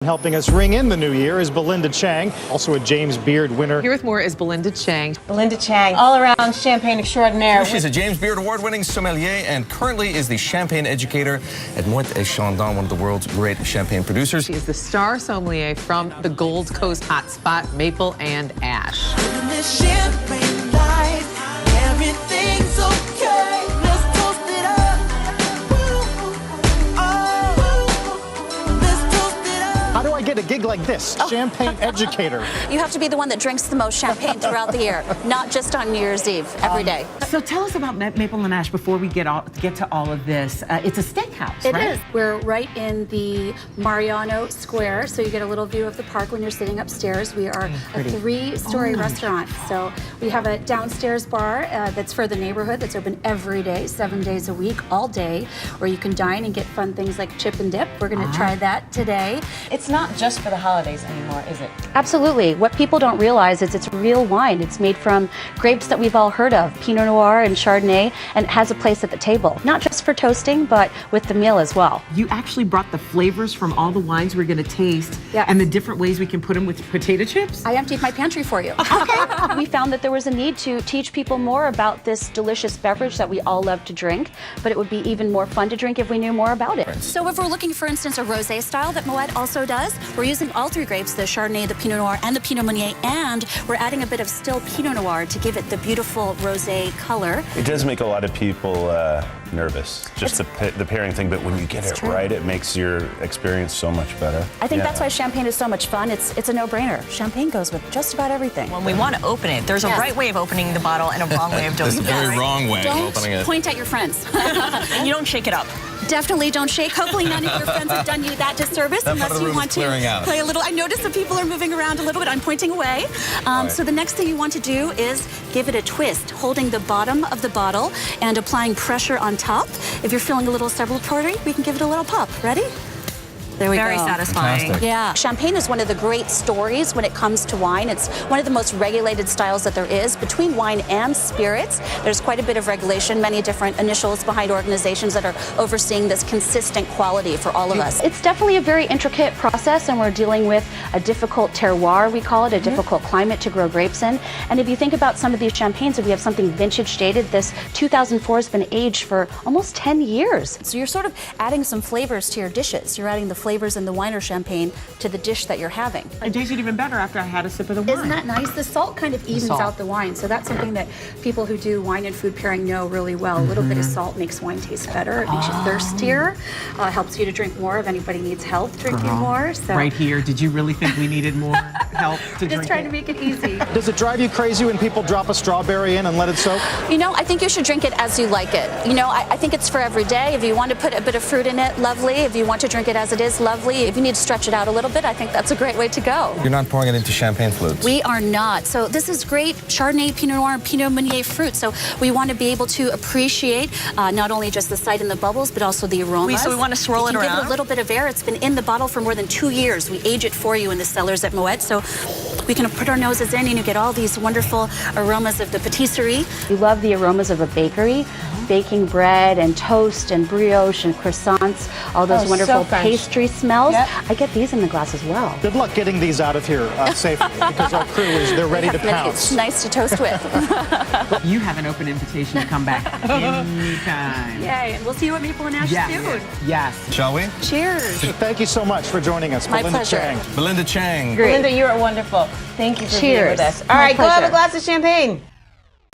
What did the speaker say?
Helping us ring in the new year is Belinda Chang, also a James Beard winner. Here with more is Belinda Chang. Belinda Chang, all-around champagne extraordinaire. She's a James Beard Award-winning sommelier and currently is the champagne educator at Moet et Chandon, one of the world's great champagne producers. She is the star sommelier from the Gold Coast hotspot, Maple and Ash. How do I get a gig like this? Champagne educator. You have to be the one that drinks the most champagne throughout the year, not just on New Year's Eve, every day. So tell us about Maple and Ash before we get to all of this. It's a steakhouse, It right? is. We're right in the Mariano Square, so you get a little view of the park when you're sitting upstairs. We are a three-story restaurant. So we have a downstairs bar that's for the neighborhood that's open every day, 7 days a week, all day, where you can dine and get fun things like chip and dip. We're going to try that today. It's not just for the holidays anymore, is it? Absolutely. What people don't realize is it's real wine. It's made from grapes that we've all heard of, Pinot Noir and Chardonnay, and it has a place at the table, not just for toasting, but with the meal as well. You actually brought the flavors from all the wines we're going to taste and the different ways we can put them with potato chips? I emptied my pantry for you. We found that there was a need to teach people more about this delicious beverage that we all love to drink, but it would be even more fun to drink if we knew more about it. So if we're looking, for instance, a rosé style that Moet also does, we're using all three grapes, the Chardonnay, the Pinot Noir, and the Pinot Meunier, and we're adding a bit of still Pinot Noir to give it the beautiful rosé color. It does make a lot of people nervous, just the pairing thing, but when you get it right, it makes your experience so much better. I think that's why champagne is so much fun. It's a no-brainer. Champagne goes with just about everything. When we want to open it, there's a right way of opening the bottle and a wrong way of doing it. That's a very wrong way of opening Don't it. point at your friends. And you don't shake it up. Definitely don't shake. Hopefully none of your friends have done you that disservice unless you want to play a little. I notice that people are moving around a little bit. I'm pointing away. So the next thing you want to do is give it a twist, holding the bottom of the bottle and applying pressure on top. If you're feeling a little celebratory, we can give it a little pop. Ready? There we go. Very satisfying. Fantastic. Yeah. Champagne is one of the great stories when it comes to wine. It's one of the most regulated styles that there is. Between wine and spirits, there's quite a bit of regulation, many different initials behind organizations that are overseeing this consistent quality for all of us. It's definitely a very intricate process, and we're dealing with a difficult terroir, we call it, a difficult climate to grow grapes in. And if you think about some of these champagnes, if we have something vintage dated, this 2004 has been aged for almost 10 years. So you're sort of adding some flavors to your dishes. You're adding the flavors in the wine or champagne to the dish that you're having. It tasted even better after I had a sip of the wine. Isn't that nice? The salt kind of evens out the wine, so that's something that people who do wine and food pairing know really well. A little bit of salt makes wine taste better. It makes you thirstier, helps you to drink more if anybody needs help drinking more. So. Right here, did you really think we needed more help to drink Just trying to make it easy. Does it drive you crazy when people drop a strawberry in and let it soak? You know, I think you should drink it as you like it. You know, I think it's for every day. If you want to put a bit of fruit in it, lovely. If you want to drink it as it is, lovely. If you need to stretch it out a little bit, I think that's a great way to go. You're not pouring it into champagne flutes. We are not. So this is great Chardonnay, Pinot Noir, and Pinot Meunier fruit. So we want to be able to appreciate not only just the sight and the bubbles, but also the aromas. So we want to swirl it Give around. it a little bit of air. It's been in the bottle for more than 2 years. We age it for you in the cellars at Moet. So we can put our noses in and you get all these wonderful aromas of the patisserie. We love the aromas of a bakery, baking bread and toast and brioche and croissants, all those wonderful pastry smells. I get these in the glass as well. Good luck getting these out of here safely, because our crew they're ready to pounce. It's nice to toast with. You have an open invitation to come back anytime. Yay, and we'll see you at Maple and Ash soon. Yes. Shall we? Cheers. Thank you so much for joining us, My Belinda pleasure. Chang. Belinda Chang. Belinda, you are wonderful. Thank you for being Cheers. with us. All right, go have a pleasure. glass of champagne.